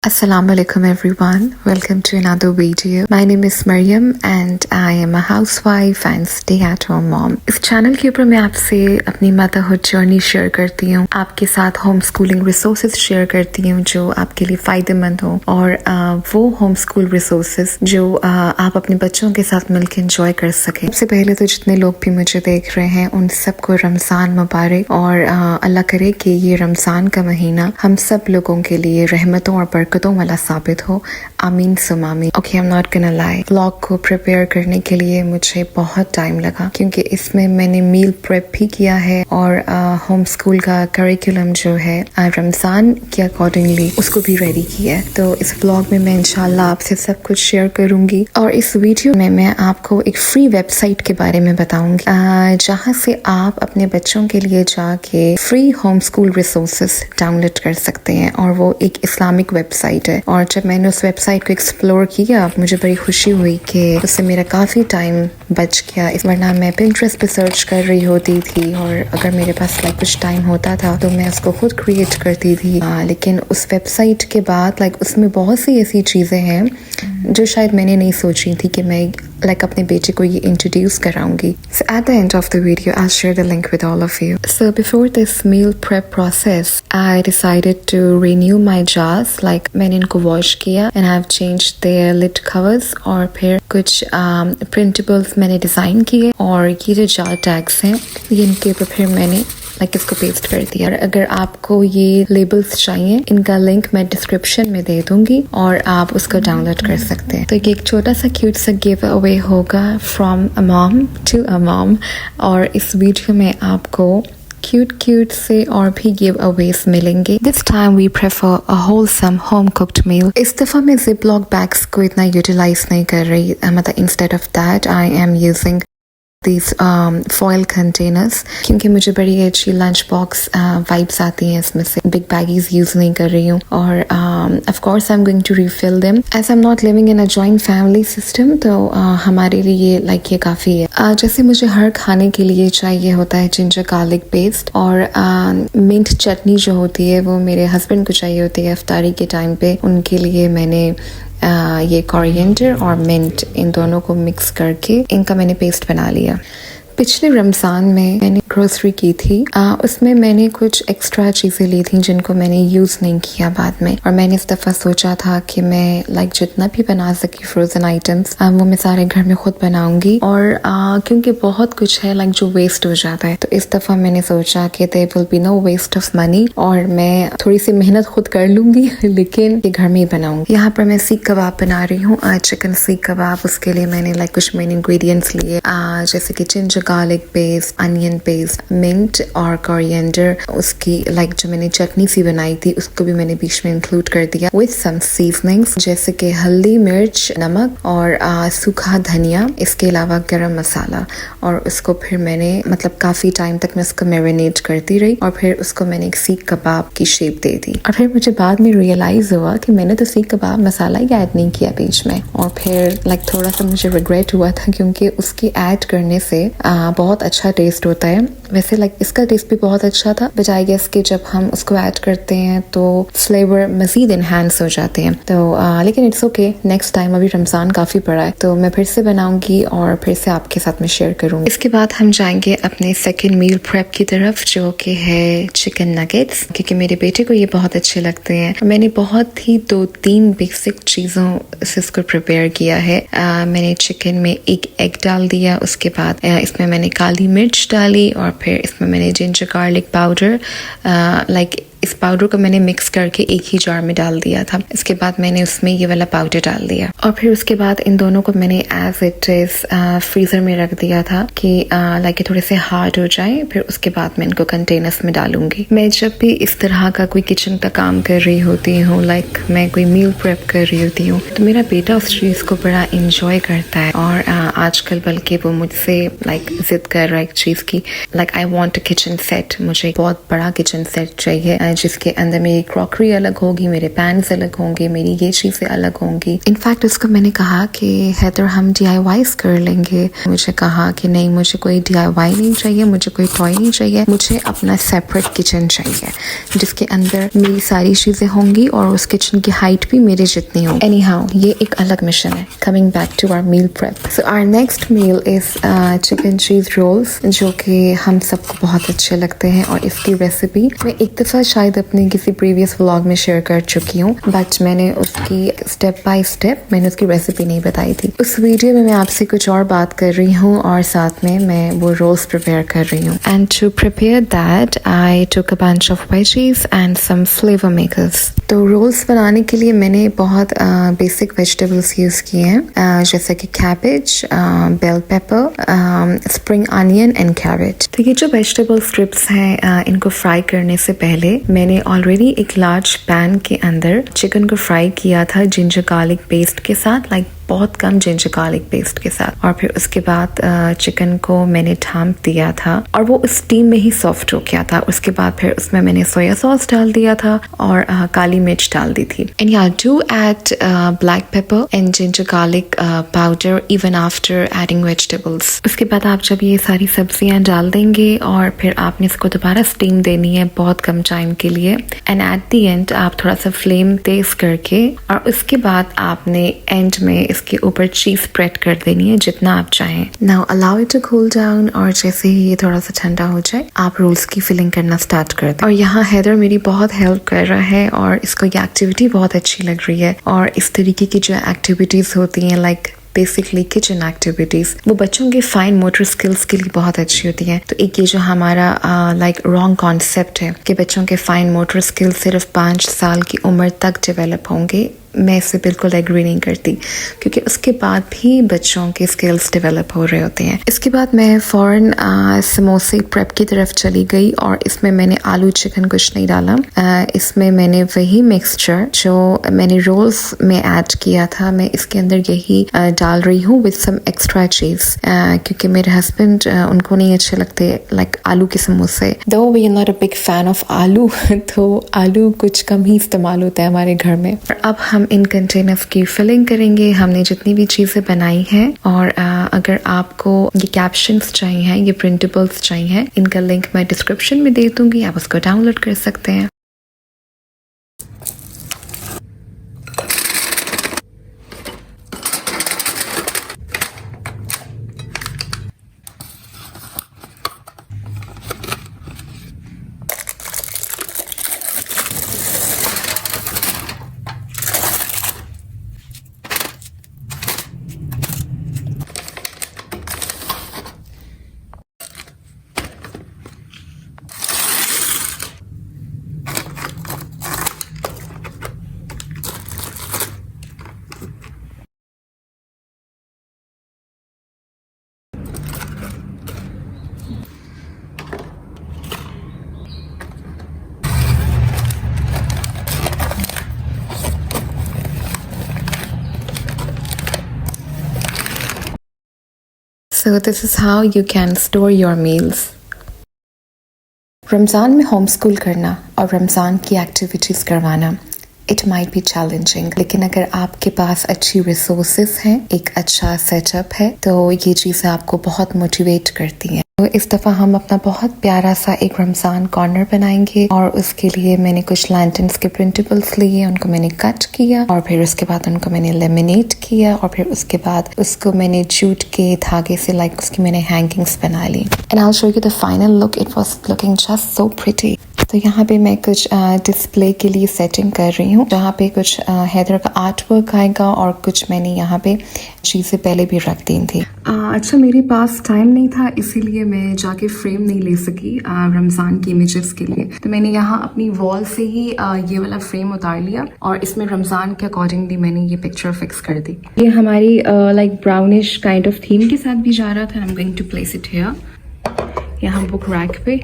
Assalamu alaikum everyone. Welcome to another video. My name is Maryam and I am a housewife and stay-at-home mom. इस channel के ऊपर मैं आपसे अपनी motherhood journey share करती हूँ, आपके साथ होम स्कूलिंग रिसोर्सेज शेयर करती हूँ जो आपके लिए फायदेमंद हो और वो होम स्कूल रिसोर्सेज जो आप अपने बच्चों के साथ मिलकर एंजॉय कर सकें। सबसे पहले तो जितने लोग भी मुझे देख रहे हैं उन सबको रमज़ान मुबारक और अल्लाह करे कि ये रमज़ान का महीना हम सब लोगों के लिए रहमतों और बरकतों वाला साबित हो। आमीन सुम आमीन। Okay, I am not gonna lie, vlog को प्रिपेयर करने के लिए मुझे बहुत टाइम लगा क्योंकि इसमें मैंने मील प्रेप भी किया है और होम स्कूल का करिकुलम जो है रमज़ान के अकॉर्डिंगली उसको भी रेडी किया है। तो इस व्लॉग में मैं इंशाल्लाह आपसे सब कुछ शेयर करूंगी और इस वीडियो में मैं आपको एक फ्री वेबसाइट के बारे में बताऊंगी जहाँ से आप अपने बच्चों के लिए जाके free home school resources download कर सकते हैं और वो एक इस्लामिक वेबसाइट है। और जब मैंने उस वेबसाइट को एक्सप्लोर किया मुझे बड़ी खुशी हुई कि उससे मेरा काफ़ी टाइम बच गया, वरना मैं पिंटरेस्ट पे सर्च कर रही होती थी और अगर मेरे पास कुछ टाइम होता था तो मैं उसको खुद क्रिएट करती थी। लेकिन उस वेबसाइट के बाद उसमें बहुत सी ऐसी चीज़ें हैं जो शायद मैंने नहीं सोची थी कि मैं अपने बेटे को ये introduce कराऊंगी। So at the end of the video, I'll share the link with all of you. So before this meal prep process, I decided to renew my jars. मैंने इनको वॉश किया and I've changed their lid covers और फिर कुछ printables मैंने design किए और ये जो jar tags हैं ये इनके ऊपर फिर मैंने इसको पेस्ट कर दिया। और अगर आपको ये लेबल्स चाहिए इनका लिंक मैं डिस्क्रिप्शन में दे दूंगी और आप उसको डाउनलोड कर सकते हैं। तो ये एक छोटा सा क्यूट सा गिव अवे होगा from a mom to a mom और इस वीडियो में आपको क्यूट से और भी गिव अवेज मिलेंगे। This time we prefer a wholesome home cooked meal. इस दफ़ा मैं जिप लॉक बैग्स को इतना यूटिलाइज नहीं कर रही, instead of that I am using these foil containers क्योंकि मुझे बड़ी अच्छी लंच बॉक्स वाइब्स आती हैं इसमें से। बिग बैगीज यूज नहीं कर रही हूँ और of course I'm going to refill them as I'm not living in a joint family system। तो हमारे लिए ये काफ़ी है। जैसे मुझे हर खाने के लिए चाहिए होता है जिंजर गार्लिक पेस्ट और मिंट चटनी जो होती है वो मेरे हस्बैंड को चाहिए होती है इफ्तारी के टाइम पे। उनके लिए मैंने ये कोरिएंडर और मिंट इन दोनों को मिक्स करके इनका मैंने पेस्ट बना लिया। पिछले रमज़ान में मैंने ग्रोसरी की थी, उसमें मैंने कुछ एक्स्ट्रा चीज़ें ली थी जिनको मैंने यूज़ नहीं किया बाद में और मैंने इस दफ़ा सोचा था कि मैं जितना भी बना सकी फ्रोज़न आइटम्स वो मैं सारे घर में खुद बनाऊंगी और क्योंकि बहुत कुछ है जो वेस्ट हो जाता है। तो इस दफ़ा मैंने सोचा कि there will be no waste of money और मैं थोड़ी सी मेहनत खुद कर लूँगी लेकिन ये घर में ही बनाऊँगी। यहाँ पर मैं सीख कबाब बना रही हूँ, चिकन सीख कबाब। उसके लिए मैंने कुछ मेन इंग्रेडिएंट्स लिए जैसे कि ginger garlic paste, onion paste, mint और कोरिएंडर। उसकी जो मैंने चटनी सी बनाई थी उसको भी मैंने बीच में इंक्लूड कर दिया विद सम सीजनिंग्स जैसे कि हल्दी, मिर्च, नमक और सूखा धनिया, इसके अलावा गरम मसाला। और उसको फिर मैंने काफ़ी टाइम तक मैं उसको मैरिनेट करती रही और फिर उसको मैंने एक सीख कबाब की शेप दे दी। और फिर मुझे बाद में रियलाइज़ हुआ कि मैंने तो सीख कबाब मसाला ही ऐड नहीं किया बीच में और फिर थोड़ा सा मुझे रिग्रेट हुआ था क्योंकि उसकी ऐड करने से बहुत अच्छा टेस्ट होता है। वैसे इसका टेस्ट भी बहुत अच्छा था बट आई गेस कि जब हम उसको ऐड करते हैं तो फ्लेवर मज़ीद इन्हांस हो जाते हैं। तो लेकिन इट्स ओके, नेक्स्ट टाइम अभी रमज़ान काफ़ी पड़ा है तो मैं फिर से बनाऊंगी और फिर से आपके साथ में शेयर करूंगी। इसके बाद हम जाएंगे अपने सेकेंड मील प्रेप की तरफ जो कि है चिकन नगेट्स, क्योंकि मेरे बेटे को ये बहुत अच्छे लगते हैं। मैंने बहुत ही 2-3 बेसिक चीज़ों से इसको प्रिपेयर किया है। मैंने चिकन में एक एग डाल दिया, उसके बाद इसमें मैंने काली मिर्च डाली और फिर इसमें मैंने जिंजर गार्लिक पाउडर इस पाउडर को मैंने मिक्स करके एक ही जार में डाल दिया था। इसके बाद मैंने उसमें ये वाला पाउडर डाल दिया और फिर उसके बाद इन दोनों को मैंने एज इट इज फ्रीजर में रख दिया था कि थोड़े से हार्ड हो जाए। फिर उसके बाद मैं इनको कंटेनर्स में डालूंगी। मैं जब भी इस तरह का कोई किचन का काम कर रही होती हूँ, मैं कोई मील प्रेप कर रही होती हूँ, तो मेरा बेटा उस चीज़ को बड़ा इंजॉय करता है और आजकल बल्कि वो मुझसे जिद कर रहा है एक चीज़ की, I want a kitchen set. मुझे बहुत बड़ा किचन सेट चाहिए जिसके अंदर मेरी क्रॉकरी अलग होगी, मेरे पैन्स अलग होंगे, मेरी ये चीज़ें अलग होंगी। इनफैक्ट उसको मैंने कहा कि हैदर हम DIYs कर लेंगे। मुझे कहा कि नहीं, मुझे कोई DIY नहीं चाहिए, मुझे कोई टॉय नहीं चाहिए, मुझे अपना सेपरेट किचन चाहिए जिसके अंदर मेरी सारी चीज़ें होंगी और उस किचन की हाइट भी मेरे जितनी हो। एनी हाउ, ये एक अलग मिशन है। Coming back to our meal prep, so our next meal is chicken cheese rolls, जो कि हम सबको बहुत अच्छे लगते हैं। और इसकी रेसिपी मैं एक दफ़ा शायद अपने किसी प्रीवियस व्लॉग में शेयर कर चुकी हूँ, बट मैंने उसकी स्टेप बाय स्टेप मैंने उसकी रेसिपी नहीं बताई थी। उस वीडियो में मैं आपसे कुछ और बात कर रही हूँ और साथ में मैं वो रोल्स प्रिपेयर कर रही हूँ। And to prepare that I took a bunch of veggies and some flavour makers. तो रोल्स बनाने के लिए मैंने बहुत बेसिक वेजिटेबल्स यूज़ किए हैं, जैसे कि cabbage, bell pepper, spring onion and carrot. तो ये जो वेजिटेबल स्ट्रिप्स हैं, इनको फ्राई करने से पहले मैंने ऑलरेडी एक लार्ज पैन के अंदर चिकन को फ्राई किया था जिंजर गार्लिक पेस्ट के साथ, लाइक बहुत कम जिंजर गार्लिक पेस्ट के साथ। और फिर उसके बाद चिकन को मैंने ढाँप दिया था और वो स्टीम में ही सॉफ्ट हो गया था। उसके बाद फिर उसमें मैंने सोया सॉस डाल दिया था और काली मिर्च डाल दी थी। एंड या do add black pepper and ginger garlic powder even after adding vegetables. उसके बाद आप जब ये सारी सब्जियां डाल देंगे और फिर आपने इसको दोबारा स्टीम देनी है बहुत कम टाइम के लिए। एंड एट द एंड आप थोड़ा सा फ्लेम तेज करके और उसके बाद आपने एंड में इसके ऊपर चीज स्प्रेड कर देनी है जितना आप चाहें। Now allow it to cool down, और जैसे ही ये थोड़ा सा ठंडा हो जाए आप रोल्स की फिलिंग करना स्टार्ट कर दें। और यहाँ हैदर मेरी बहुत हेल्प कर रहा है और इसको ये एक्टिविटी बहुत अच्छी लग रही है। और इस तरीके की जो एक्टिविटीज होती हैं, लाइक बेसिकली किचन एक्टिविटीज, वो बच्चों के फाइन मोटर स्किल्स के लिए बहुत अच्छी होती हैं। तो एक ये जो हमारा लाइक रॉन्ग कॉन्सेप्ट है कि बच्चों के फाइन मोटर स्किल्स सिर्फ 5 साल की उम्र तक डेवलप होंगे, मैं इससे बिल्कुल एग्री नहीं करती, क्योंकि उसके बाद भी बच्चों के स्किल्स डेवलप हो रहे होते हैं। इसके बाद मैं फ़ौरन समोसे प्रेप की तरफ चली गई और इसमें मैंने आलू चिकन कुछ नहीं डाला। इसमें मैंने वही मिक्सचर जो मैंने रोल्स में ऐड किया था, मैं इसके अंदर यही डाल रही हूँ विद सम एक्स्ट्रा चीज़, क्योंकि मेरे हस्बैंड उनको नहीं अच्छे लगते लाइक आलू के समोसे। Though we are not a big fan of aloo, तो आलू कुछ कम ही इस्तेमाल होता है हमारे घर में। और अब हम इन कंटेनर्स की फिलिंग करेंगे, हमने जितनी भी चीज़ें बनाई हैं। और अगर आपको ये कैप्शंस चाहिए, ये प्रिंटेबल्स चाहिए, इनका लिंक मैं डिस्क्रिप्शन में दे दूंगी, आप उसको डाउनलोड कर सकते हैं। So this is how you can store your meals. Ramzan में होम स्कूल करना और रमज़ान की एक्टिविटीज़ करवाना इट माइट बी चैलेंजिंग, लेकिन अगर आपके पास अच्छी रिसोर्सेज हैं, एक अच्छा सेटअप है, तो ये चीज़ें आपको बहुत मोटिवेट करती हैं। तो इस दफ़ा हम अपना बहुत प्यारा सा एक रमज़ान कॉर्नर बनाएंगे और उसके लिए मैंने कुछ लैंटर्न्स के प्रिंटेबल्स लिए, उनको मैंने कट किया और फिर उसके बाद उनको मैंने लेमिनेट किया और फिर उसके बाद उसको मैंने जूट के धागे से लाइक उसकी मैंने हैंगिंग्स बना ली। And I will show you the final look, it was looking just so pretty. तो यहाँ पे मैं कुछ डिस्प्ले के लिए सेटिंग कर रही हूँ, जहाँ पे कुछ हैदर का आर्ट वर्क आएगा और कुछ मैंने यहाँ पे चीज़ें पहले भी रख दी थी। अच्छा, मेरे पास टाइम नहीं था, इसीलिए मैं जाके फ्रेम नहीं ले सकी रमज़ान की इमेजेस के लिए। तो मैंने यहाँ अपनी वॉल से ही ये वाला फ्रेम उतार लिया और इसमें रमज़ान के अकॉर्डिंगली मैंने ये पिक्चर फिक्स कर दी। ये हमारी like brownish kind of theme के साथ भी जा रहा था। I am going to place it here, यहाँ बुक रैक पे।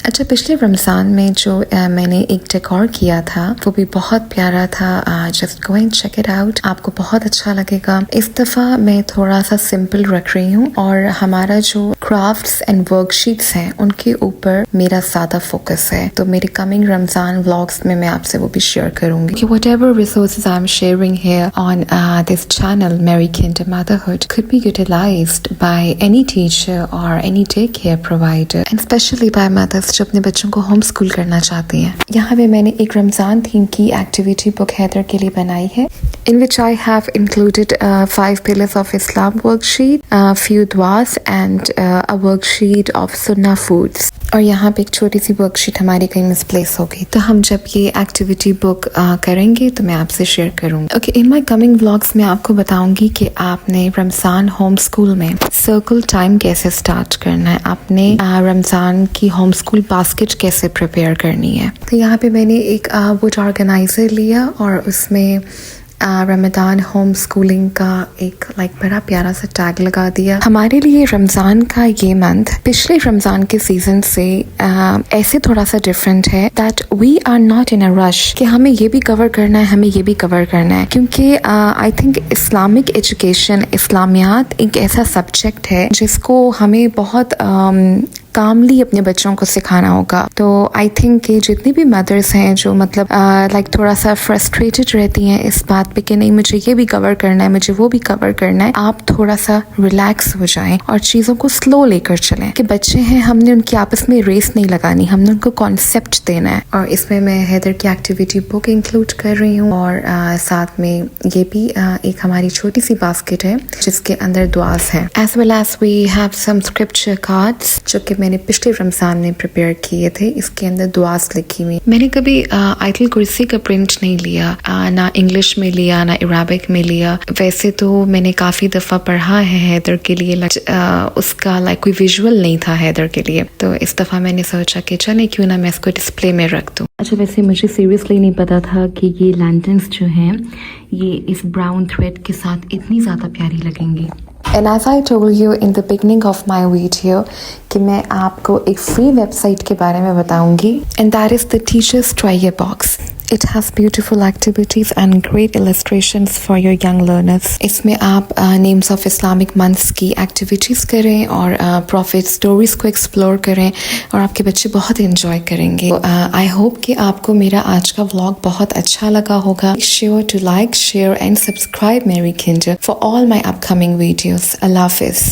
अच्छा, पिछले रमज़ान में जो मैंने एक डेकोर किया था वो भी बहुत प्यारा था। Just go and check it out, आपको बहुत अच्छा लगेगा। इस दफ़ा मैं थोड़ा सा सिंपल रख रही हूँ और हमारा जो क्राफ्ट्स एंड वर्कशीट्स हैं उनके ऊपर मेरा ज़्यादा फोकस है। तो मेरे कमिंग रमज़ान व्लॉग्स में मैं आपसे वो भी शेयर करूँगी कि whatever resources I am sharing here on this channel मेरी Kinder Motherhood could be utilized by any teacher or any daycare provider and especially by mothers जो अपने बच्चों को होम स्कूल करना चाहती हैं। यहाँ पे मैंने एक रमज़ान थीम की एक्टिविटी बुक हैदर के लिए बनाई है, in which I have included 5 pillars of Islam worksheet, few duas and a worksheet of sunnah foods। और यहाँ पे एक छोटी सी वर्कशीट हमारी कहीं मिसप्लेस हो गई, तो हम जब ये एक्टिविटी बुक करेंगे तो मैं आपसे शेयर करूँगी। Okay, in my coming vlogs में आपको बताऊंगी कि आपने रमज़ान होम स्कूल में सर्कल टाइम कैसे स्टार्ट करना है, आपने रमज़ान की होम स्कूल बास्केट कैसे प्रिपेयर करनी है। तो यहाँ पे मैंने एक वुड ऑर्गेनाइजर लिया और उसमें रमज़ान होम स्कूलिंग का एक बड़ा प्यारा सा टैग लगा दिया। हमारे लिए रमज़ान का ये मंथ पिछले रमज़ान के सीजन से ऐसे थोड़ा सा डिफरेंट है that we are not in a rush कि हमें ये भी कवर करना है, हमें ये भी कवर करना है, क्योंकि आई थिंक इस्लामिक एजुकेशन, इस्लामियात एक ऐसा सब्जेक्ट है जिसको हमें बहुत कामली अपने बच्चों को सिखाना होगा। तो आई थिंक कि जितनी भी मदर्स हैं जो थोड़ा सा फ्रस्ट्रेटेड रहती हैं इस बात पे कि नहीं मुझे ये भी कवर करना है, मुझे वो भी कवर करना है, आप थोड़ा सा रिलैक्स हो जाएं और चीज़ों को स्लो लेकर चलें कि बच्चे हैं, हमने उनकी आपस में रेस नहीं लगानी, हमने उनको कॉन्सेप्ट देना है। और इसमें मैं हैदर की एक्टिविटी बुक इंक्लूड कर रही हूँ और साथ में ये भी एक हमारी छोटी सी बास्केट है जिसके अंदर दुआस हैं, as well as we have some scripture cards जो कि मैंने पिछले रमज़ान में प्रिपेयर किए थे। इसके अंदर दुआस लिखी हुई। मैंने कभी आयतुल कुर्सी का प्रिंट नहीं लिया, ना इंग्लिश में लिया ना अरबिक में लिया। वैसे तो मैंने काफ़ी दफ़ा पढ़ा है हैदर के लिए, उसका कोई विजुअल नहीं था हैदर के लिए, तो इस दफ़ा मैंने सोचा कि चले क्यों ना मैं इसको डिस्प्ले में रख दूँ। अच्छा, वैसे मुझे सीरियसली नहीं पता था कि ये लैंटर्न्स जो हैं ये इस ब्राउन थ्रेड के साथ इतनी ज़्यादा प्यारी लगेंगी। And as I told you in the beginning of my video कि मैं आपको एक फ्री वेबसाइट के बारे में बताऊंगी, and that is the Teachers Treasure Box। It has beautiful activities and great illustrations for your young learners। इसमें आप names of Islamic months की activities करें और prophet stories को explore करें और आपके बच्चे बहुत enjoy करेंगे। I hope कि आपको मेरा आज का vlog बहुत अच्छा लगा होगा। Make sure to like, share and subscribe Mary Kinder for all my upcoming videos। Allah Hafiz।